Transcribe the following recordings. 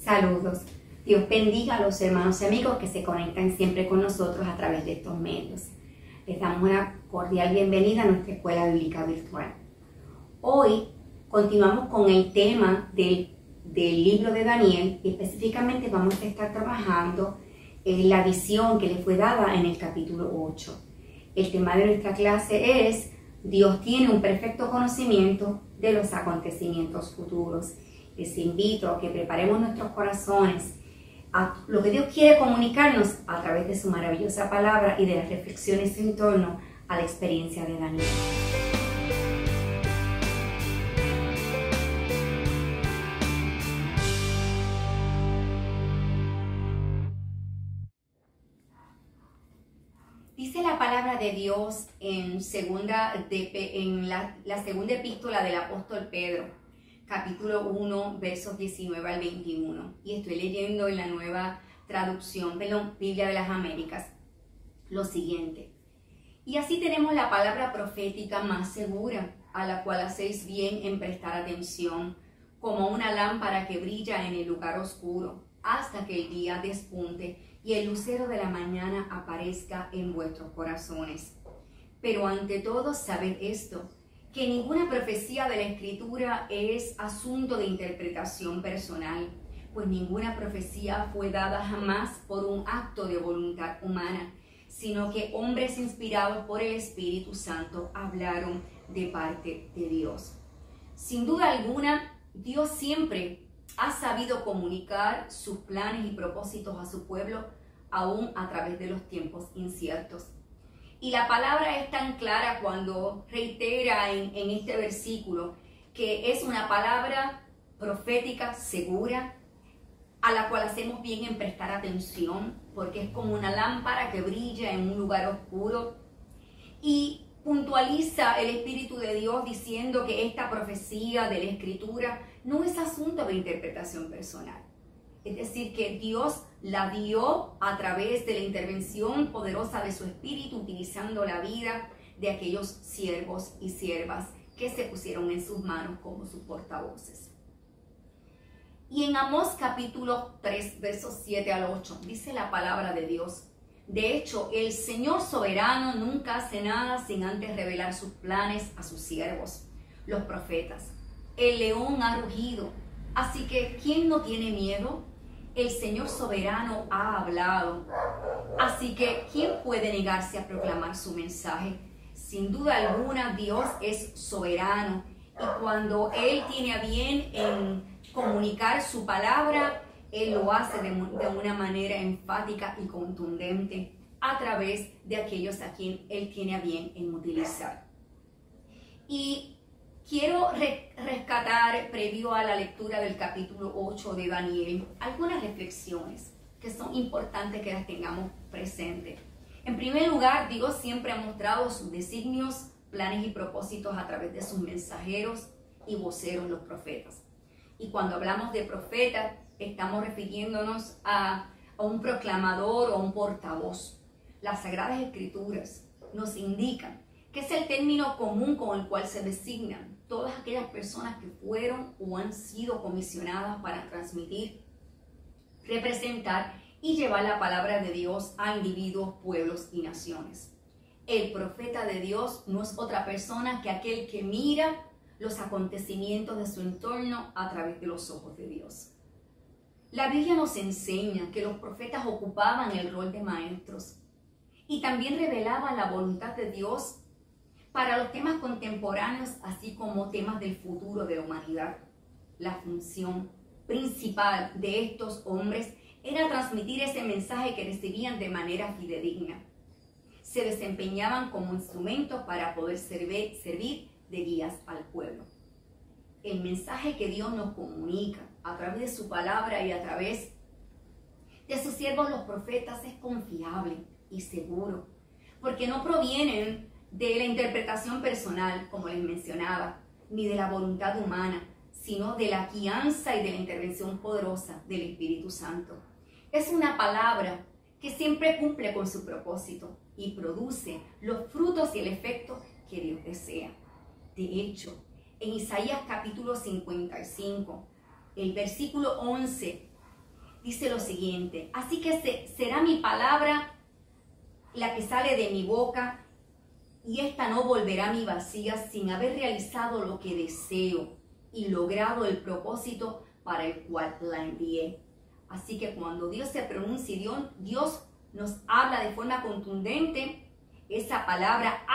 Saludos. Dios bendiga a los hermanos y amigos que se conectan siempre con nosotros a través de estos medios. Les damos una cordial bienvenida a nuestra escuela bíblica virtual. Hoy continuamos con el tema del libro de Daniel y específicamente vamos a estar trabajando en la visión que le fue dada en el capítulo 8. El tema de nuestra clase es: Dios tiene un perfecto conocimiento de los acontecimientos futuros. Les invito a que preparemos nuestros corazones a lo que Dios quiere comunicarnos a través de su maravillosa palabra y de las reflexiones en torno a la experiencia de Daniel. Dice la palabra de Dios en la segunda epístola del apóstol Pedro, capítulo 1, versos 19 al 21. Y estoy leyendo en la nueva traducción de la Biblia de las Américas lo siguiente. Y así tenemos la palabra profética más segura, a la cual hacéis bien en prestar atención, como una lámpara que brilla en el lugar oscuro, hasta que el día despunte y el lucero de la mañana aparezca en vuestros corazones. Pero ante todo sabed esto, que ninguna profecía de la Escritura es asunto de interpretación personal, pues ninguna profecía fue dada jamás por un acto de voluntad humana, sino que hombres inspirados por el Espíritu Santo hablaron de parte de Dios. Sin duda alguna, Dios siempre ha sabido comunicar sus planes y propósitos a su pueblo, aún a través de los tiempos inciertos. Y la palabra es tan clara cuando reitera en este versículo que es una palabra profética segura, a la cual hacemos bien en prestar atención, porque es como una lámpara que brilla en un lugar oscuro. Y puntualiza el Espíritu de Dios diciendo que esta profecía de la Escritura no es asunto de interpretación personal. Es decir, que Dios la dio a través de la intervención poderosa de su Espíritu, utilizando la vida de aquellos siervos y siervas que se pusieron en sus manos como sus portavoces. Y en Amós capítulo 3, versos 7 al 8, dice la palabra de Dios: de hecho, el Señor soberano nunca hace nada sin antes revelar sus planes a sus siervos, los profetas. El león ha rugido, así que ¿quién no tiene miedo? El Señor soberano ha hablado, así que ¿quién puede negarse a proclamar su mensaje? Sin duda alguna, Dios es soberano, y cuando Él tiene a bien en comunicar su palabra, Él lo hace de una manera enfática y contundente a través de aquellos a quien Él tiene a bien en utilizar. Y quiero rescatar, previo a la lectura del capítulo 8 de Daniel, algunas reflexiones que son importantes que las tengamos presentes. En primer lugar, Dios siempre ha mostrado sus designios, planes y propósitos a través de sus mensajeros y voceros, los profetas. Y cuando hablamos de profeta, estamos refiriéndonos a un proclamador o un portavoz. Las Sagradas Escrituras nos indican que es el término común con el cual se designan todas aquellas personas que fueron o han sido comisionadas para transmitir, representar y llevar la palabra de Dios a individuos, pueblos y naciones. El profeta de Dios no es otra persona que aquel que mira los acontecimientos de su entorno a través de los ojos de Dios. La Biblia nos enseña que los profetas ocupaban el rol de maestros y también revelaban la voluntad de Dios para los temas contemporáneos, así como temas del futuro de la humanidad. La función principal de estos hombres era transmitir ese mensaje que recibían de manera fidedigna. Se desempeñaban como instrumentos para poder servir de guías al pueblo. El mensaje que Dios nos comunica a través de su palabra y a través de sus siervos los profetas es confiable y seguro, porque no provienen de la interpretación personal, como les mencionaba, ni de la voluntad humana, sino de la guianza y de la intervención poderosa del Espíritu Santo. Es una palabra que siempre cumple con su propósito y produce los frutos y el efecto que Dios desea. De hecho, en Isaías capítulo 55, el versículo 11 dice lo siguiente: así que será mi palabra la que sale de mi boca, y esta no volverá a mí vacía sin haber realizado lo que deseo y logrado el propósito para el cual la envié. Así que cuando Dios se pronuncia, Dios nos habla de forma contundente, esa palabra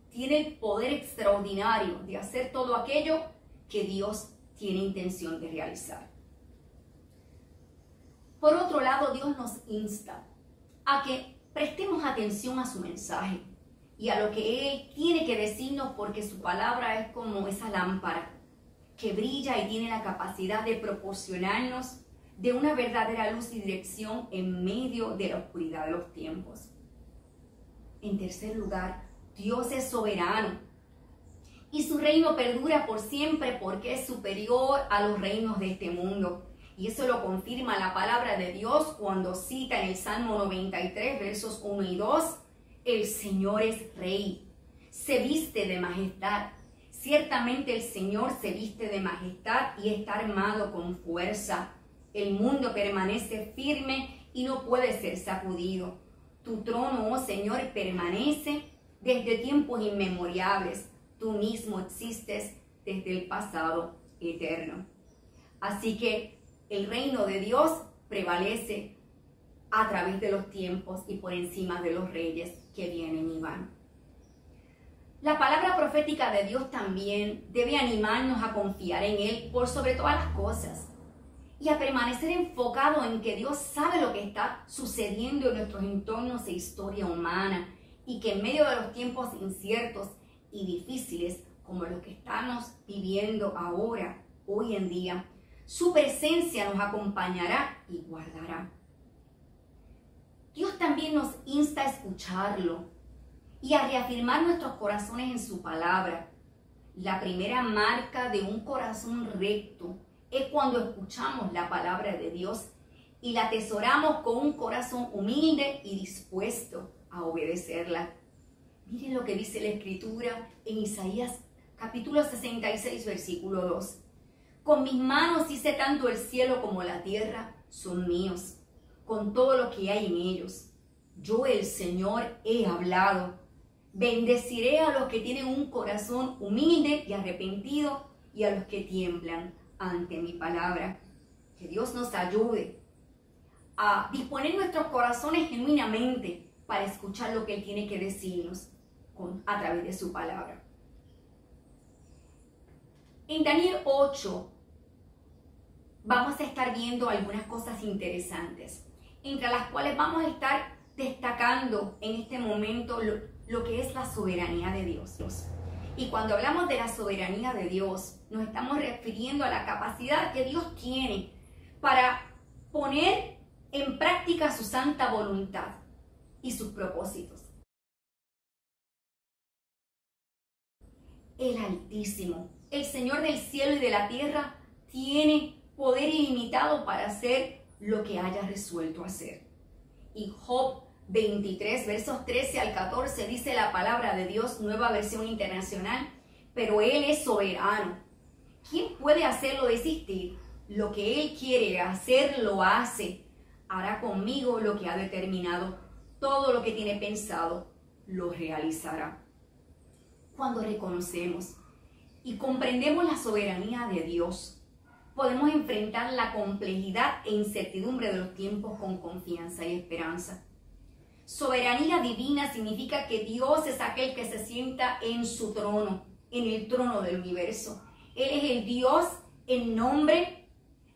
tiene el poder extraordinario de hacer todo aquello que Dios tiene intención de realizar. Por otro lado, Dios nos insta a que prestemos atención a su mensaje y a lo que Él tiene que decirnos, porque su palabra es como esa lámpara que brilla y tiene la capacidad de proporcionarnos de una verdadera luz y dirección en medio de la oscuridad de los tiempos. En tercer lugar, Dios es soberano y su reino perdura por siempre porque es superior a los reinos de este mundo. Y eso lo confirma la palabra de Dios cuando cita en el Salmo 93, versos 1 y 2, el Señor es Rey, se viste de majestad. Ciertamente el Señor se viste de majestad y está armado con fuerza. El mundo permanece firme y no puede ser sacudido. Tu trono, oh Señor, permanece desde tiempos inmemorables. Tú mismo existes desde el pasado eterno. Así que el reino de Dios prevalece a través de los tiempos y por encima de los reyes que vienen y van. La palabra profética de Dios también debe animarnos a confiar en Él por sobre todas las cosas y a permanecer enfocado en que Dios sabe lo que está sucediendo en nuestros entornos e historia humana, y que en medio de los tiempos inciertos y difíciles como los que estamos viviendo ahora, hoy en día, su presencia nos acompañará y guardará. Dios también nos insta a escucharlo y a reafirmar nuestros corazones en su palabra. La primera marca de un corazón recto es cuando escuchamos la palabra de Dios y la atesoramos con un corazón humilde y dispuesto a obedecerla. Miren lo que dice la Escritura en Isaías capítulo 66, versículo 2. Con mis manos hice tanto el cielo como la tierra, son míos, con todo lo que hay en ellos. Yo, el Señor, he hablado. Bendeciré a los que tienen un corazón humilde y arrepentido, y a los que tiemblan ante mi palabra. Que Dios nos ayude a disponer nuestros corazones genuinamente para escuchar lo que Él tiene que decirnos a través de su palabra. En Daniel 8 vamos a estar viendo algunas cosas interesantes, entre las cuales vamos a estar destacando en este momento lo que es la soberanía de Dios. Y cuando hablamos de la soberanía de Dios, nos estamos refiriendo a la capacidad que Dios tiene para poner en práctica su santa voluntad y sus propósitos. El Altísimo, el Señor del cielo y de la tierra, tiene poder ilimitado para hacer lo que haya resuelto hacer. Y Job 23, versos 13 al 14, dice la palabra de Dios, Nueva Versión Internacional: pero Él es soberano. ¿Quién puede hacerlo desistir? Lo que Él quiere hacer, lo hace. Hará conmigo lo que ha determinado. Todo lo que tiene pensado, lo realizará. Cuando reconocemos y comprendemos la soberanía de Dios, podemos enfrentar la complejidad e incertidumbre de los tiempos con confianza y esperanza. Soberanía divina significa que Dios es aquel que se sienta en su trono, en el trono del universo. Él es el Dios en nombre,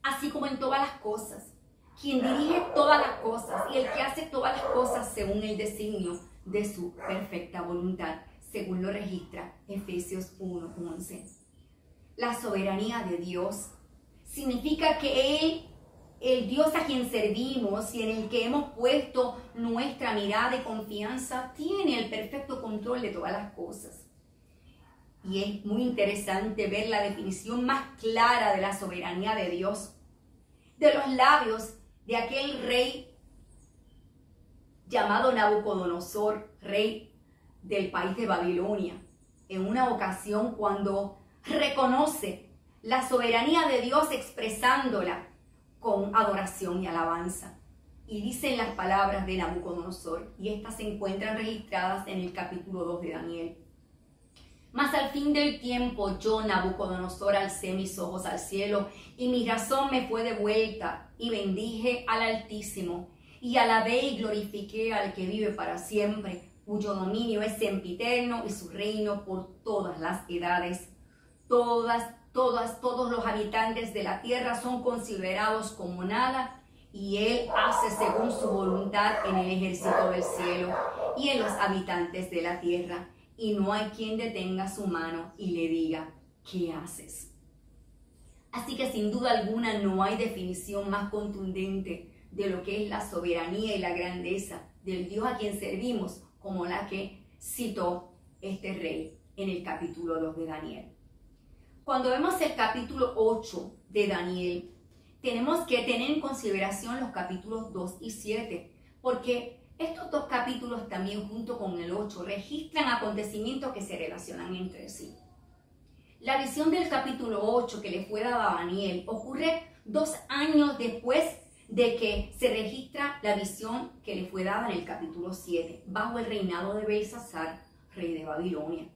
así como en todas las cosas, quien dirige todas las cosas y el que hace todas las cosas según el designio de su perfecta voluntad, según lo registra Efesios 1:11. La soberanía de Dios significa que Él, el Dios a quien servimos y en el que hemos puesto nuestra mirada y confianza, tiene el perfecto control de todas las cosas. Y es muy interesante ver la definición más clara de la soberanía de Dios de los labios de aquel rey llamado Nabucodonosor, rey del país de Babilonia, en una ocasión cuando reconoce la soberanía de Dios expresándola con adoración y alabanza. Y dicen las palabras de Nabucodonosor, y estas se encuentran registradas en el capítulo 2 de Daniel. Mas al fin del tiempo yo, Nabucodonosor, alcé mis ojos al cielo, y mi razón me fue devuelta, y bendije al Altísimo, y alabé y glorifiqué al que vive para siempre, cuyo dominio es sempiterno y su reino por todas las edades. Todos los habitantes de la tierra son considerados como nada, y él hace según su voluntad en el ejército del cielo y en los habitantes de la tierra, y no hay quien detenga su mano y le diga, ¿qué haces? Así que sin duda alguna no hay definición más contundente de lo que es la soberanía y la grandeza del Dios a quien servimos, como la que citó este rey en el capítulo 2 de Daniel. Cuando vemos el capítulo 8 de Daniel, tenemos que tener en consideración los capítulos 2 y 7, porque estos dos capítulos también junto con el 8 registran acontecimientos que se relacionan entre sí. La visión del capítulo 8 que le fue dada a Daniel ocurre 2 años después de que se registra la visión que le fue dada en el capítulo 7, bajo el reinado de Belsasar, rey de Babilonia.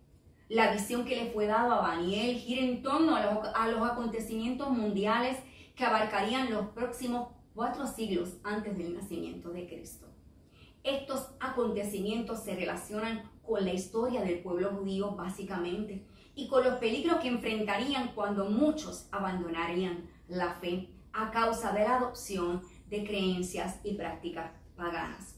La visión que le fue dada a Daniel gira en torno a los acontecimientos mundiales que abarcarían los próximos 4 siglos antes del nacimiento de Cristo. Estos acontecimientos se relacionan con la historia del pueblo judío básicamente y con los peligros que enfrentarían cuando muchos abandonarían la fe a causa de la adopción de creencias y prácticas paganas.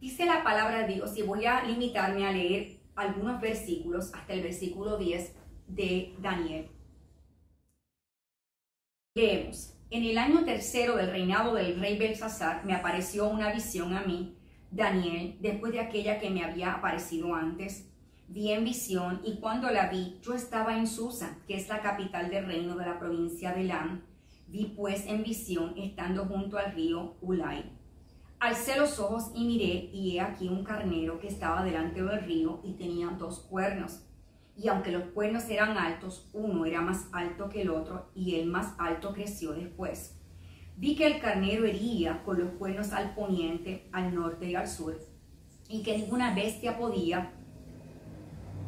Dice la palabra de Dios, y voy a limitarme a leer algunos versículos hasta el versículo 10 de Daniel. Leemos: en el año tercero del reinado del rey Belsasar me apareció una visión a mí, Daniel, después de aquella que me había aparecido antes. Vi en visión, y cuando la vi, yo estaba en Susa, que es la capital del reino de la provincia de Elam. Vi pues en visión, estando junto al río Ulai. Alcé los ojos y miré, y he aquí un carnero que estaba delante del río y tenía 2 cuernos. Y aunque los cuernos eran altos, uno era más alto que el otro, y el más alto creció después. Vi que el carnero hería con los cuernos al poniente, al norte y al sur, y que ninguna bestia podía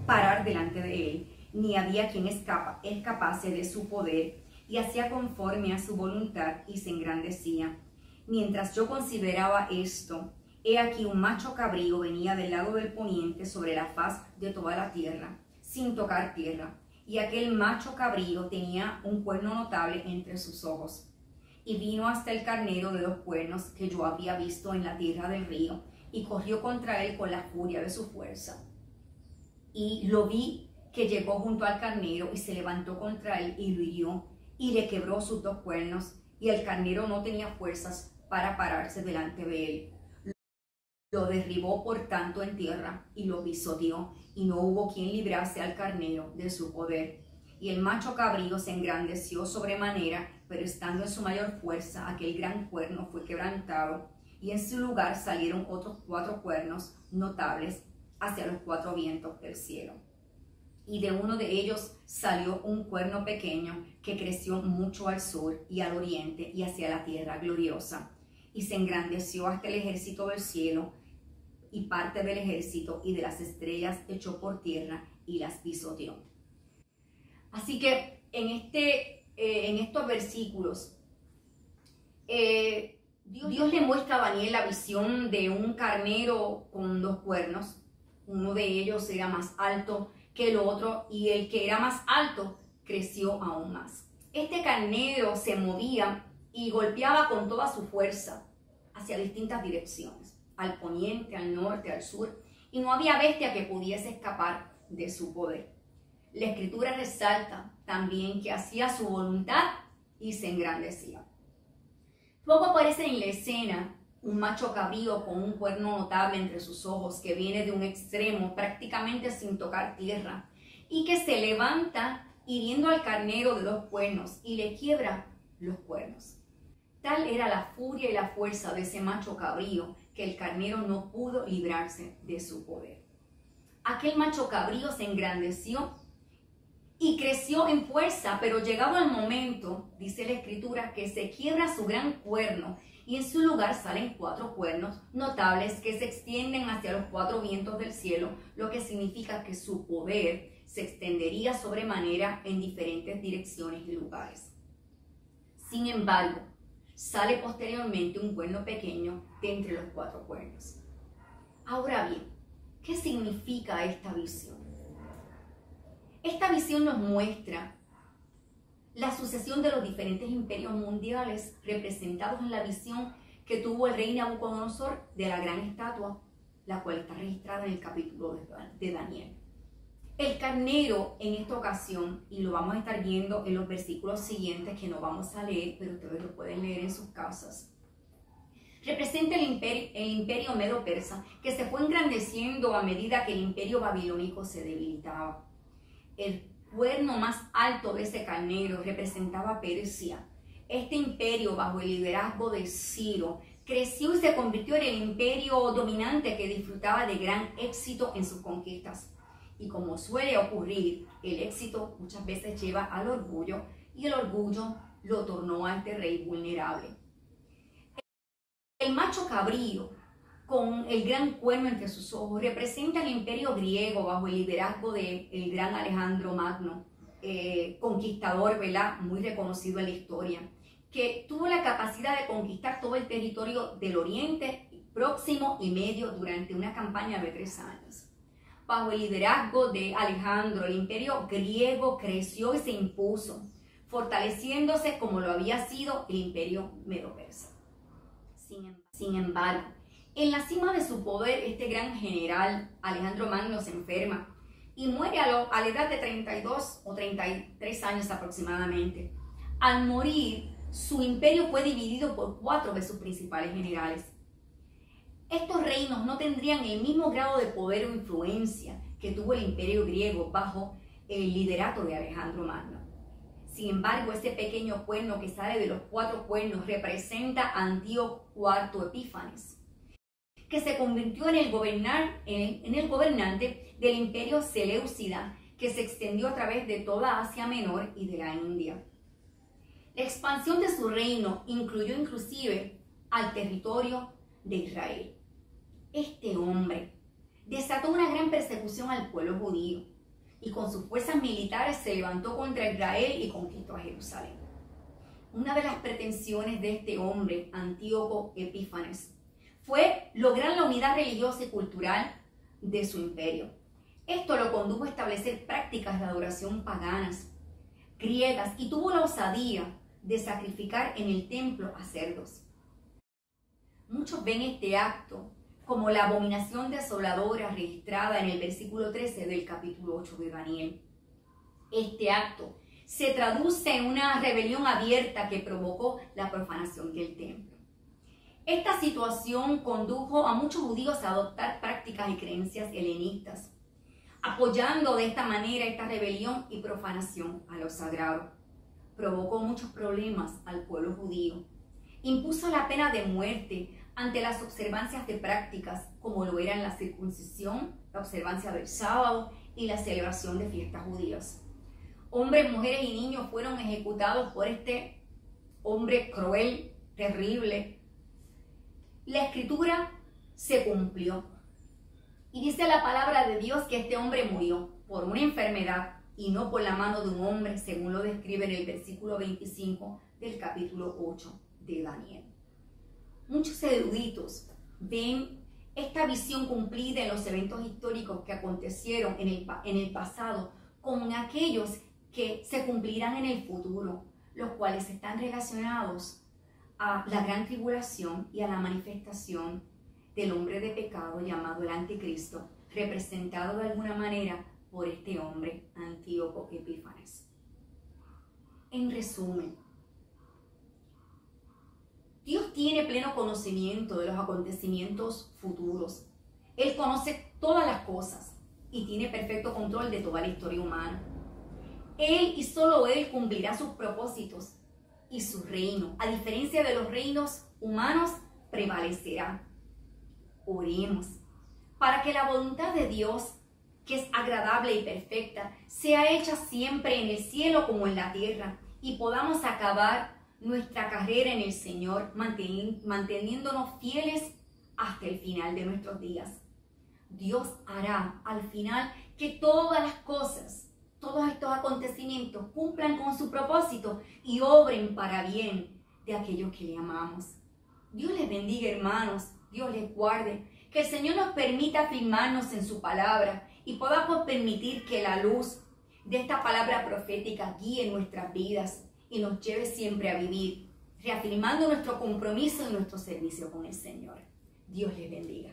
parar delante de él, ni había quien escapase de su poder, y hacía conforme a su voluntad y se engrandecía. Mientras yo consideraba esto, he aquí un macho cabrío venía del lado del poniente sobre la faz de toda la tierra, sin tocar tierra, y aquel macho cabrío tenía un cuerno notable entre sus ojos. Y vino hasta el carnero de 2 cuernos que yo había visto en la tierra del río, y corrió contra él con la furia de su fuerza. Y lo vi que llegó junto al carnero y se levantó contra él y lo hirió, y le quebró sus 2 cuernos, y el carnero no tenía fuerzas para pararse delante de él. Lo derribó por tanto en tierra y lo pisoteó, y no hubo quien librase al carnero de su poder. Y el macho cabrío se engrandeció sobremanera, pero estando en su mayor fuerza, aquel gran cuerno fue quebrantado, y en su lugar salieron otros 4 cuernos notables hacia los 4 vientos del cielo. Y de uno de ellos salió un cuerno pequeño que creció mucho al sur y al oriente y hacia la tierra gloriosa, y se engrandeció hasta el ejército del cielo, y parte del ejército y de las estrellas echó por tierra y las pisoteó. Así que en estos versículos, Dios le muestra a Daniel la visión de un carnero con 2 cuernos. Uno de ellos era más alto que el otro, y el que era más alto creció aún más. Este carnero se movía y golpeaba con toda su fuerza hacia distintas direcciones, al poniente, al norte, al sur, y no había bestia que pudiese escapar de su poder. La Escritura resalta también que hacía su voluntad y se engrandecía. Luego aparece en la escena un macho cabrío con un cuerno notable entre sus ojos que viene de un extremo prácticamente sin tocar tierra y que se levanta hiriendo al carnero de 2 cuernos y le quiebra los cuernos. Tal era la furia y la fuerza de ese macho cabrío que el carnero no pudo librarse de su poder. Aquel macho cabrío se engrandeció y creció en fuerza, pero llegado el momento, dice la escritura, que se quiebra su gran cuerno y en su lugar salen 4 cuernos notables que se extienden hacia los 4 vientos del cielo, lo que significa que su poder se extendería sobremanera en diferentes direcciones y lugares. Sin embargo, sale posteriormente un cuerno pequeño de entre los 4 cuernos. Ahora bien, ¿qué significa esta visión? Esta visión nos muestra la sucesión de los diferentes imperios mundiales representados en la visión que tuvo el rey Nabucodonosor de la gran estatua, la cual está registrada en el capítulo de Daniel. El carnero en esta ocasión, y lo vamos a estar viendo en los versículos siguientes que no vamos a leer, pero ustedes lo pueden leer en sus casas, representa el imperio medo-persa, que se fue engrandeciendo a medida que el imperio babilónico se debilitaba. El cuerno más alto de ese carnero representaba Persia. Este imperio, bajo el liderazgo de Ciro, creció y se convirtió en el imperio dominante que disfrutaba de gran éxito en sus conquistas. Y como suele ocurrir, el éxito muchas veces lleva al orgullo y el orgullo lo tornó a este rey vulnerable. El macho cabrío, con el gran cuerno entre sus ojos, representa el imperio griego bajo el liderazgo del gran Alejandro Magno, conquistador, ¿verdad?, muy reconocido en la historia, que tuvo la capacidad de conquistar todo el territorio del Oriente Próximo y Medio durante una campaña de 3 años. Bajo el liderazgo de Alejandro, el imperio griego creció y se impuso, fortaleciéndose como lo había sido el imperio medo-persa. Sin embargo, en la cima de su poder, este gran general, Alejandro Magno, se enferma y muere a la edad de 32 o 33 años aproximadamente. Al morir, su imperio fue dividido por 4 de sus principales generales. Estos reinos no tendrían el mismo grado de poder o influencia que tuvo el imperio griego bajo el liderato de Alejandro Magno. Sin embargo, ese pequeño cuerno que sale de los 4 cuernos representa a Antíoco IV Epífanes, que se convirtió en el gobernante del imperio Seleucida, que se extendió a través de toda Asia Menor y de la India. La expansión de su reino incluyó inclusive al territorio de Israel. Este hombre desató una gran persecución al pueblo judío y con sus fuerzas militares se levantó contra Israel y conquistó a Jerusalén. Una de las pretensiones de este hombre, Antíoco Epífanes, fue lograr la unidad religiosa y cultural de su imperio. Esto lo condujo a establecer prácticas de adoración paganas, griegas, y tuvo la osadía de sacrificar en el templo a cerdos. Muchos ven este acto como la abominación desoladora registrada en el versículo 13 del capítulo 8 de Daniel. Este acto se traduce en una rebelión abierta que provocó la profanación del templo. Esta situación condujo a muchos judíos a adoptar prácticas y creencias helenistas, apoyando de esta manera esta rebelión y profanación a lo sagrado. Provocó muchos problemas al pueblo judío. Impuso la pena de muerte ante las observancias de prácticas como lo eran la circuncisión, la observancia del sábado y la celebración de fiestas judías. Hombres, mujeres y niños fueron ejecutados por este hombre cruel, terrible. La escritura se cumplió y dice la palabra de Dios que este hombre murió por una enfermedad y no por la mano de un hombre, según lo describe en el versículo 25 del capítulo 8 de Daniel. Muchos eruditos ven esta visión cumplida en los eventos históricos que acontecieron en el pasado como aquellos que se cumplirán en el futuro, los cuales están relacionados a la gran tribulación y a la manifestación del hombre de pecado llamado el Anticristo, representado de alguna manera por este hombre, Antíoco Epífanes. En resumen, Dios tiene pleno conocimiento de los acontecimientos futuros. Él conoce todas las cosas y tiene perfecto control de toda la historia humana. Él y solo Él cumplirá sus propósitos y su reino, a diferencia de los reinos humanos, prevalecerá. Oremos para que la voluntad de Dios que es agradable y perfecta, sea hecha siempre en el cielo como en la tierra, y podamos acabar nuestra carrera en el Señor, manteniéndonos fieles hasta el final de nuestros días. Dios hará al final que todas las cosas, todos estos acontecimientos cumplan con su propósito y obren para bien de aquellos que le amamos. Dios les bendiga, hermanos. Dios les guarde. Que el Señor nos permita afirmarnos en su palabra y podamos permitir que la luz de esta palabra profética guíe nuestras vidas y nos lleve siempre a vivir, reafirmando nuestro compromiso y nuestro servicio con el Señor. Dios les bendiga.